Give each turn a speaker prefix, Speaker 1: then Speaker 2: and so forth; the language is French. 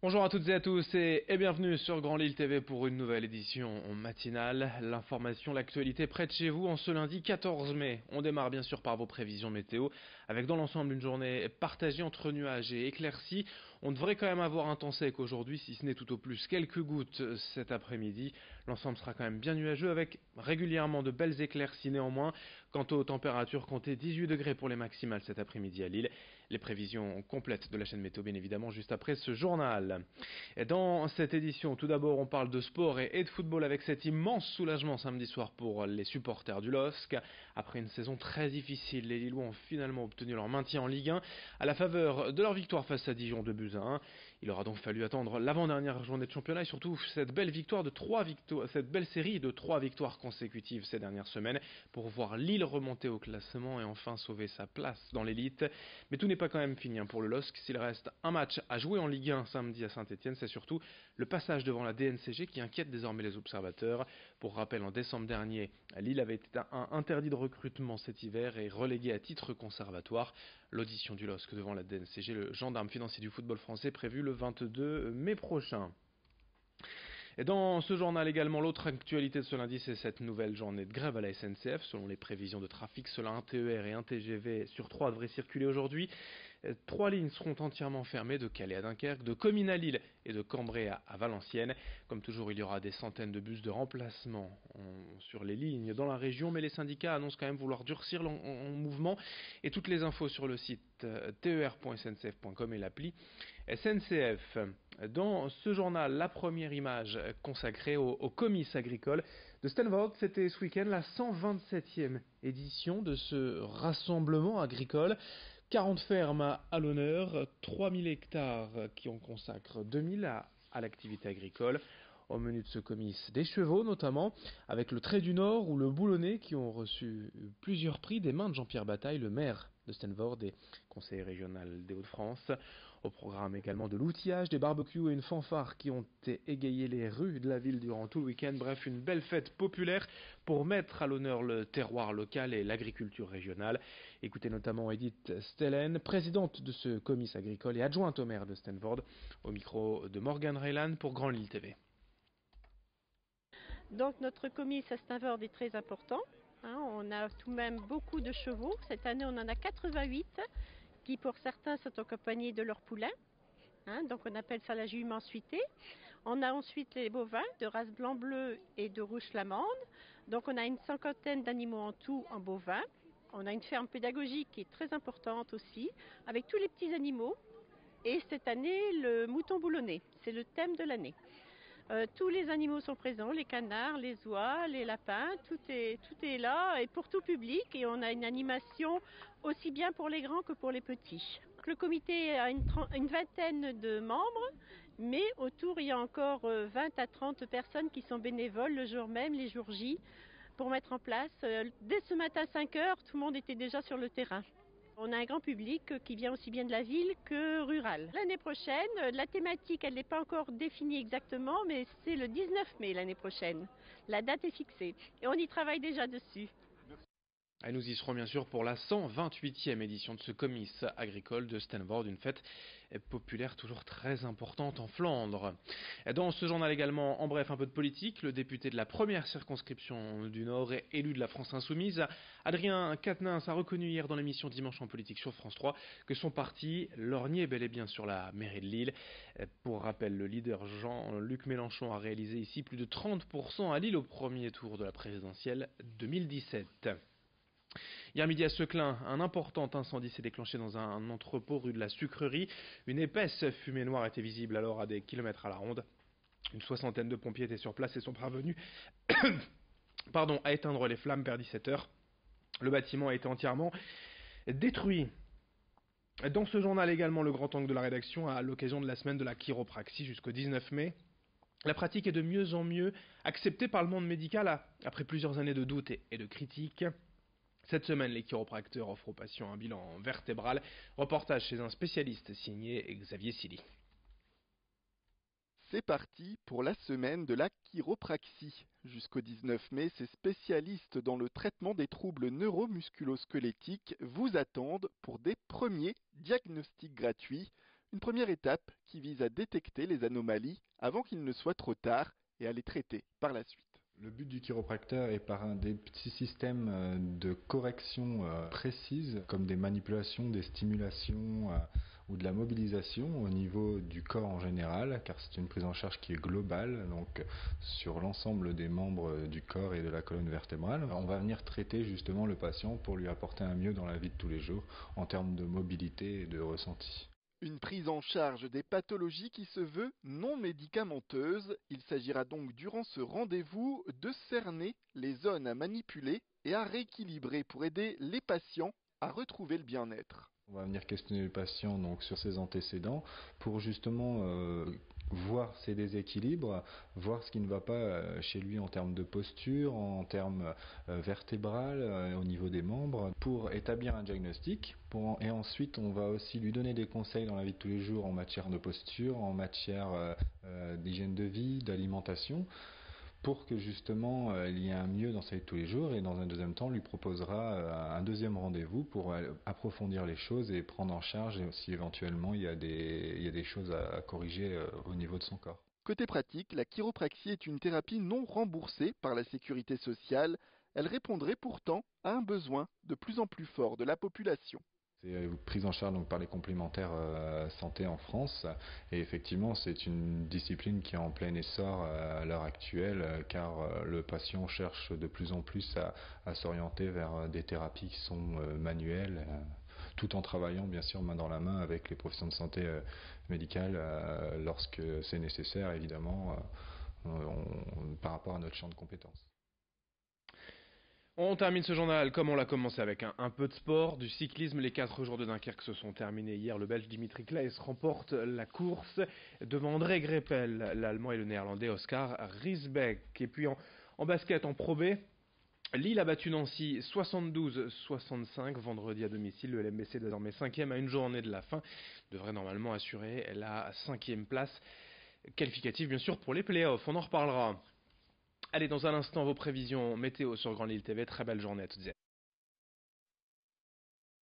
Speaker 1: Bonjour à toutes et à tous et bienvenue sur Grand Lille TV pour une nouvelle édition matinale. L'information, l'actualité près de chez vous en ce lundi 14 mai. On démarre bien sûr par vos prévisions météo avec dans l'ensemble une journée partagée entre nuages et éclaircies. On devrait quand même avoir un temps sec aujourd'hui, si ce n'est tout au plus quelques gouttes cet après-midi. L'ensemble sera quand même bien nuageux avec régulièrement de belles éclaircies néanmoins. Quant aux températures, comptez 18 degrés pour les maximales cet après-midi à Lille. Les prévisions complètes de la chaîne météo bien évidemment juste après ce journal. Et dans cette édition, tout d'abord on parle de sport et de football avec cet immense soulagement samedi soir pour les supporters du LOSC. Après une saison très difficile, les Lillois ont finalement obtenu leur maintien en Ligue 1 à la faveur de leur victoire face à Dijon 2-1. Il aura donc fallu attendre l'avant-dernière journée de championnat et surtout cette belle cette belle série de 3 victoires consécutives ces dernières semaines pour voir Lille remonter au classement et enfin sauver sa place dans l'élite. Mais tout n'est pas quand même fini pour le LOSC. S'il reste un match à jouer en Ligue 1 samedi à Saint-Etienne, c'est surtout le passage devant la DNCG qui inquiète désormais les observateurs. Pour rappel, en décembre dernier, Lille avait été interdit de recrutement cet hiver et relégué à titre conservatoire. L'audition du LOSC devant la DNCG, le gendarme financier du football français, prévu le 22 mai prochain. Et dans ce journal également, l'autre actualité de ce lundi, c'est cette nouvelle journée de grève à la SNCF. Selon les prévisions de trafic, seul un TER et un TGV sur 3 devraient circuler aujourd'hui. 3 lignes seront entièrement fermées, de Calais à Dunkerque, de Comines à Lille et de Cambrai à Valenciennes. Comme toujours, il y aura des centaines de bus de remplacement sur les lignes dans la région, mais les syndicats annoncent quand même vouloir durcir en mouvement. Et toutes les infos sur le site ter.sncf.com et l'appli SNCF. Dans ce journal, la première image consacrée au comices agricole de Stanford, c'était ce week-end la 127e édition de ce rassemblement agricole. 40 fermes à l'honneur, 3000 hectares qui en consacrent 2000 à l'activité agricole. Au menu de ce comice, des chevaux notamment, avec le Trait du Nord ou le Boulonnais qui ont reçu plusieurs prix des mains de Jean-Pierre Bataille, le maire de Stanford et conseiller régional des Hauts-de-France. Au programme également de l'outillage, des barbecues et une fanfare qui ont égayé les rues de la ville durant tout le week-end. Bref, une belle fête populaire pour mettre à l'honneur le terroir local et l'agriculture régionale. Écoutez notamment Edith Stellen, présidente de ce comice agricole et adjointe au maire de Stanford, au micro de Morgan Raylan pour Grand Lille TV.
Speaker 2: Donc notre comice à Stanford est très important. On a tout de même beaucoup de chevaux. Cette année, on en a 88 qui, pour certains, sont accompagnés de leurs poulains. Donc on appelle ça la jument suitée. On a ensuite les bovins de race blanc-bleu et de rouge flamande. Donc on a une cinquantaine d'animaux en tout en bovins. On a une ferme pédagogique qui est très importante aussi, avec tous les petits animaux. Et cette année, le mouton boulonnais, c'est le thème de l'année. Tous les animaux sont présents, les canards, les oies, les lapins, tout est là et pour tout public, et on a une animation aussi bien pour les grands que pour les petits. Le comité a une vingtaine de membres, mais autour il y a encore 20 à 30 personnes qui sont bénévoles le jour même, les jours J, pour mettre en place. Dès ce matin à 5 heures, tout le monde était déjà sur le terrain. On a un grand public qui vient aussi bien de la ville que rural. L'année prochaine, la thématique, elle n'est pas encore définie exactement, mais c'est le 19 mai l'année prochaine. La date est fixée et on y travaille déjà dessus.
Speaker 1: Et nous y serons bien sûr pour la 128e édition de ce comice agricole de Stanford, une fête populaire toujours très importante en Flandre. Et dans ce journal également, en bref, un peu de politique, le député de la première circonscription du Nord et élu de la France Insoumise, Adrien Quatennens, a reconnu hier dans l'émission Dimanche en politique sur France 3 que son parti lorgnait bel et bien sur la mairie de Lille. Pour rappel, le leader Jean-Luc Mélenchon a réalisé ici plus de 30% à Lille au premier tour de la présidentielle 2017. Hier midi à Seclin, un important incendie s'est déclenché dans un entrepôt rue de la Sucrerie. Une épaisse fumée noire était visible alors à des kilomètres à la ronde. Une soixantaine de pompiers étaient sur place et sont parvenus à éteindre les flammes vers 17h. Le bâtiment a été entièrement détruit. Dans ce journal également, le grand angle de la rédaction, à l'occasion de la semaine de la chiropraxie jusqu'au 19 mai. La pratique est de mieux en mieux acceptée par le monde médical après plusieurs années de doutes et de critiques. Cette semaine, les chiropracteurs offrent aux patients un bilan vertébral. Reportage chez un spécialiste signé Xavier Silly.
Speaker 3: C'est parti pour la semaine de la chiropraxie. Jusqu'au 19 mai, ces spécialistes dans le traitement des troubles neuromusculo-squelettiques vous attendent pour des premiers diagnostics gratuits. Une première étape qui vise à détecter les anomalies avant qu'il ne soit trop tard et à les traiter par la suite.
Speaker 4: Le but du chiropracteur est par un des petits systèmes de correction précises, comme des manipulations, des stimulations ou de la mobilisation au niveau du corps en général, car c'est une prise en charge qui est globale, donc sur l'ensemble des membres du corps et de la colonne vertébrale. On va venir traiter justement le patient pour lui apporter un mieux dans la vie de tous les jours en termes de mobilité et de ressenti.
Speaker 3: Une prise en charge des pathologies qui se veut non médicamenteuse. Il s'agira donc durant ce rendez-vous de cerner les zones à manipuler et à rééquilibrer pour aider les patients à retrouver le bien-être.
Speaker 4: On va venir questionner le patient donc sur ses antécédents pour justement voir ses déséquilibres, voir ce qui ne va pas chez lui en termes de posture, en termes vertébral, au niveau des membres, pour établir un diagnostic. Et ensuite, on va aussi lui donner des conseils dans la vie de tous les jours en matière de posture, en matière d'hygiène de vie, d'alimentation, pour que justement il y ait un mieux dans sa vie de tous les jours, et dans un deuxième temps, on lui proposera un deuxième rendez-vous pour approfondir les choses et prendre en charge si éventuellement il y a des choses à corriger au niveau de son corps.
Speaker 3: Côté pratique, la chiropraxie est une thérapie non remboursée par la sécurité sociale. Elle répondrait pourtant à un besoin de plus en plus fort de la population.
Speaker 4: C'est prise en charge donc par les complémentaires santé en France, et effectivement c'est une discipline qui est en plein essor à l'heure actuelle, car le patient cherche de plus en plus à s'orienter vers des thérapies qui sont manuelles, tout en travaillant bien sûr main dans la main avec les professions de santé médicales lorsque c'est nécessaire, évidemment par rapport à notre champ de compétences.
Speaker 1: On termine ce journal comme on l'a commencé, avec un peu de sport, du cyclisme. Les 4 jours de Dunkerque se sont terminés hier. Le Belge Dimitri Claes remporte la course devant André Greipel, l'Allemand, et le Néerlandais Oscar Riesbeck. Et puis en basket, en Pro B, Lille a battu Nancy 72-65 vendredi à domicile. Le LMBC, désormais 5e à une journée de la fin, devrait normalement assurer la 5e place qualificative, bien sûr, pour les playoffs. On en reparlera. Allez, dans un instant, vos prévisions météo sur Grand Lille TV. Très belle journée à toutes et à tous.